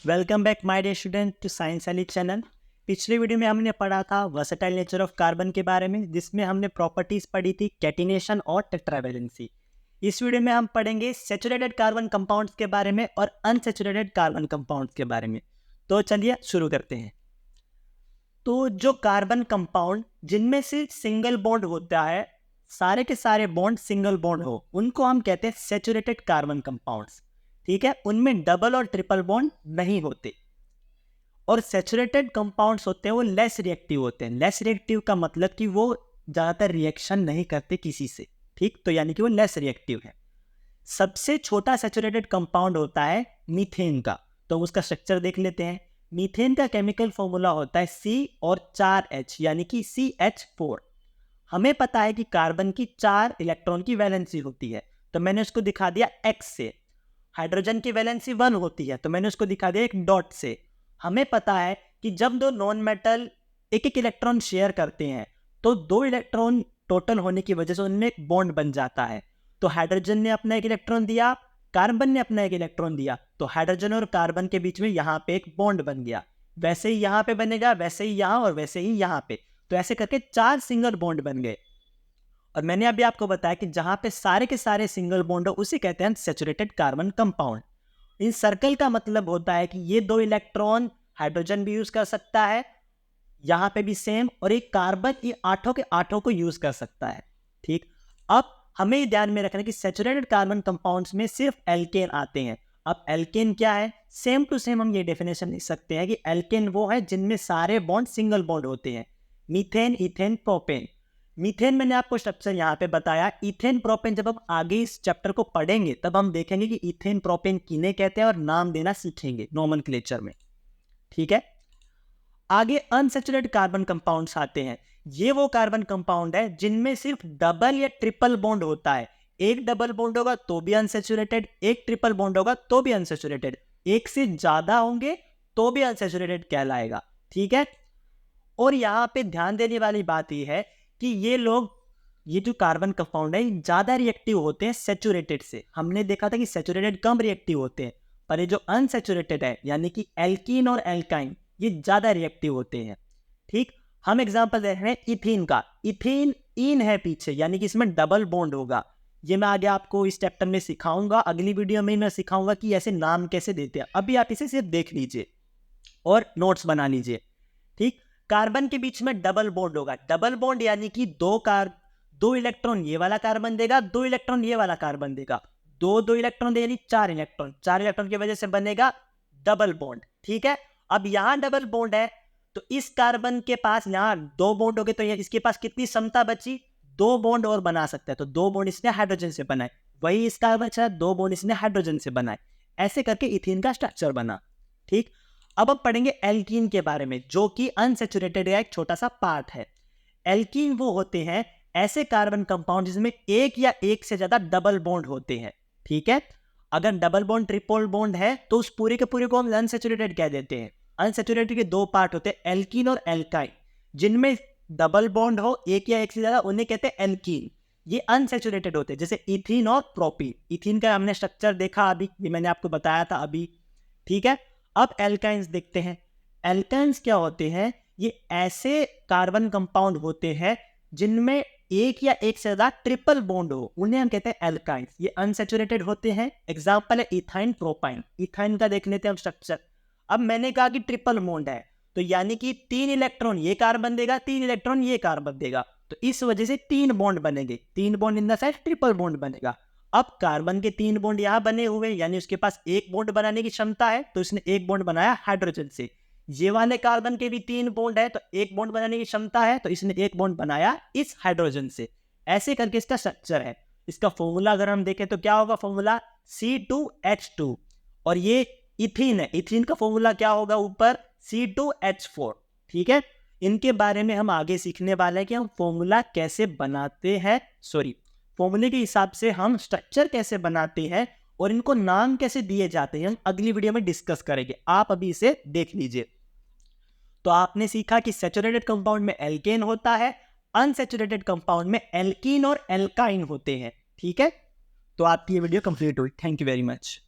Welcome back my dear student to science वाली channel. पिछले video में हमने पढ़ा था वर्सेटाइल नेचर ऑफ कार्बन के बारे में, जिसमें हमने प्रॉपर्टीज पढ़ी थी कैटिनेशन और टेट्रावैलेंसी। इस वीडियो में हम पढ़ेंगे सैचुरेटेड कार्बन कंपाउंड्स के बारे में और अनसैचुरेटेड कार्बन कंपाउंड्स के बारे में। तो चलिए शुरू करते हैं। तो जो कार्बन कंपाउंड जिनमें से सिंगल बॉन्ड होता है, सारे के सारे बॉन्ड सिंगल बॉन्ड हो, उनको हम कहते हैं सैचुरेटेड कार्बन कंपाउंड्स। ठीक है, उनमें डबल और ट्रिपल बॉन्ड नहीं होते। और सैचुरेटेड कंपाउंड्स होते हैं वो लेस रिएक्टिव होते हैं। लेस रिएक्टिव का मतलब कि वो ज़्यादातर रिएक्शन नहीं करते किसी से। ठीक, तो यानी कि वो लेस रिएक्टिव है। सबसे छोटा सैचुरेटेड कंपाउंड होता है मीथेन का। तो उसका स्ट्रक्चर देख लेते हैं। मीथेन का केमिकल फॉर्मूला होता है C और 4H यानी कि CH4। हमें पता है कि कार्बन की 4 इलेक्ट्रॉन की वैलेंसी होती है, तो मैंने उसको दिखा दिया X से। हाइड्रोजन की वैलेंसी 1 होती है, तो मैंने उसको दिखा दिया एक डॉट से। हमें पता है कि जब दो नॉन मेटल एक एक इलेक्ट्रॉन शेयर करते हैं तो 2 इलेक्ट्रॉन टोटल होने की वजह से उनमें एक बॉन्ड बन जाता है। तो हाइड्रोजन ने अपना एक इलेक्ट्रॉन दिया, कार्बन ने अपना एक इलेक्ट्रॉन दिया, तो हाइड्रोजन और कार्बन के बीच में यहाँ पे एक बॉन्ड बन गया। वैसे ही यहाँ पे बनेगा, वैसे ही यहाँ और वैसे ही यहाँ पे। तो ऐसे करके 4 सिंगल बॉन्ड बन गए। और मैंने अभी आपको बताया कि जहां पे सारे के सारे सिंगल बॉन्ड हो उसे कहते हैं सैचुरेटेड कार्बन कंपाउंड। इन सर्कल का मतलब होता है कि ये 2 इलेक्ट्रॉन हाइड्रोजन भी यूज कर सकता है, यहां पे भी सेम, और एक कार्बन ये आठों के आठों को यूज कर सकता है। ठीक, अब हमें ध्यान में रखना है कि सैचुरेटेड कार्बन कंपाउंड्स में सिर्फ एल्केन आते हैं। अब एल्केन क्या है? सेम टू सेम हम ये डेफिनेशन लिख सकते हैं कि एल्केन वो है जिनमें सारे बॉन्ड सिंगल बॉन्ड होते हैं। Methane, ethane, propane. मीथेन मैंने आपको स्ट्रक्चर यहाँ पे बताया। इथेन प्रोपेन जब हम आगे इस चैप्टर को पढ़ेंगे तब हम देखेंगे कि इथेन प्रोपेन किन्हें कहते हैं और नाम देना सीखेंगे नोमेनक्लेचर में। ठीक है, आगे अनसैचुरेटेड कार्बन कंपाउंड्स आते हैं। ये वो कार्बन कंपाउंड है जिनमें सिर्फ डबल या ट्रिपल बॉन्ड होता है। एक डबल बॉन्ड होगा तो भी अनसैचुरेटेड, एक ट्रिपल बॉन्ड होगा तो भी अनसैचुरेटेड, एक से ज्यादा होंगे तो भी अनसैचुरेटेड कहलाएगा। ठीक है, और यहां पे ध्यान देने वाली बात यह है कि ये जो कार्बन कंपाउंड है ज्यादा रिएक्टिव होते हैं सैचुरेटेड से। हमने देखा था कि सैचुरेटेड कम रिएक्टिव होते हैं, पर ये जो अनसैचुरेटेड है यानी कि एल्कीन और एल्काइन ये ज्यादा रिएक्टिव होते हैं। ठीक, हम एग्जांपल देख रहे हैं इथीन का। इथीन इन है पीछे, यानी कि इसमें डबल बॉन्ड होगा। ये मैं आगे आपको इस चैप्टर में सिखाऊंगा, अगली वीडियो में मैं सिखाऊंगा कि ऐसे नाम कैसे देते हैं। अभी आप इसे सिर्फ देख लीजिए और नोट्स बना लीजिए। ठीक, कार्बन के बीच में डबल बॉन्ड होगा। डबल बॉन्ड यानी कि दो इलेक्ट्रॉन ये वाला कार्बन देगा, 2 इलेक्ट्रॉन ये वाला कार्बन देगा, दो इलेक्ट्रॉन देगा यानी 4 इलेक्ट्रॉन। 4 इलेक्ट्रॉन की वजह से बनेगा डबल बॉन्ड। ठीक है, अब यहां डबल बॉन्ड है तो इस कार्बन के पास यहां 2 बॉन्ड हो गए, तो इसके पास कितनी क्षमता बची? 2 बॉन्ड और बना सकता है। तो 2 बॉन्ड इसने हाइड्रोजन से बनाए, वही इस कार्बन से 2 बॉन्ड इसने हाइड्रोजन से बनाए। ऐसे करके इथीन का स्ट्रक्चर बना। ठीक, अब हम पढ़ेंगे एल्कीन के बारे में, जो कि अनसैचुरेटेड का एक छोटा सा पार्ट है। एल्कीन वो होते हैं ऐसे कार्बन कंपाउंड जिसमें एक या एक से ज्यादा डबल बॉन्ड होते हैं। ठीक है, अगर डबल बॉन्ड ट्रिपल बॉन्ड है तो उस पूरे के पूरे को हम अनसैचुरेटेड कह देते हैं। अनसैचुरेटेड के 2 पार्ट होते हैं, एल्कीन और एल्काइन। जिनमें डबल बॉन्ड हो एक या एक से ज्यादा उन्हें कहते हैं एल्कीन। ये अनसैचुरेटेड होते हैं, जैसे इथीन और प्रोपीन। इथीन का हमने स्ट्रक्चर देखा अभी, ये मैंने आपको बताया था अभी। ठीक है, अब एल्काइंस देखते हैं। एल्काइंस क्या होते हैं? ये ऐसे कार्बन कंपाउंड होते हैं जिनमें एक या एक से ज्यादा ट्रिपल बॉन्ड हो, उन्हें हम कहते हैं एल्काइंस। ये अनसैचुरेटेड होते हैं। एग्जांपल है इथाइन, प्रोपाइन। इथाइन का देख लेते हैं हम स्ट्रक्चर। अब मैंने कहा कि ट्रिपल बॉन्ड है, तो यानी कि 3 इलेक्ट्रॉन ये कार्बन देगा, 3 इलेक्ट्रॉन ये कार्बन देगा, तो इस वजह से 3 बॉन्ड बनेंगे। 3 bond in the sense triple bond बनेगा। अब कार्बन के 3 बॉन्ड यहां बने हुए, यानी उसके पास एक बॉन्ड बनाने की क्षमता है, तो इसने एक बॉन्ड बनाया हाइड्रोजन से। ये वाले कार्बन के भी 3 बॉन्ड है, तो एक बॉन्ड बनाने की क्षमता है, तो इसने एक बॉन्ड बनाया इस हाइड्रोजन से। ऐसे करके इसका स्ट्रक्चर है। इसका फॉर्मूला अगर हम देखें तो क्या होगा? Formula C2H2। और ये इथीन है, इथीन का फॉर्मूला क्या होगा ऊपर? C2H4। ठीक है, इनके बारे में हम आगे सीखने वाले हैं कि हम फॉर्मूला कैसे बनाते हैं, फॉर्मूले के हिसाब से हम स्ट्रक्चर कैसे बनाते हैं और इनको नाम कैसे दिए जाते हैं, हम अगली वीडियो में डिस्कस करेंगे। आप अभी इसे देख लीजिए। तो आपने सीखा कि सैचुरेटेड कंपाउंड में एल्केन होता है, अनसैचुरेटेड कंपाउंड में एल्कीन और एल्काइन होते हैं। ठीक है, तो आपकी ये वीडियो कंप्लीट हुई। Thank you very much.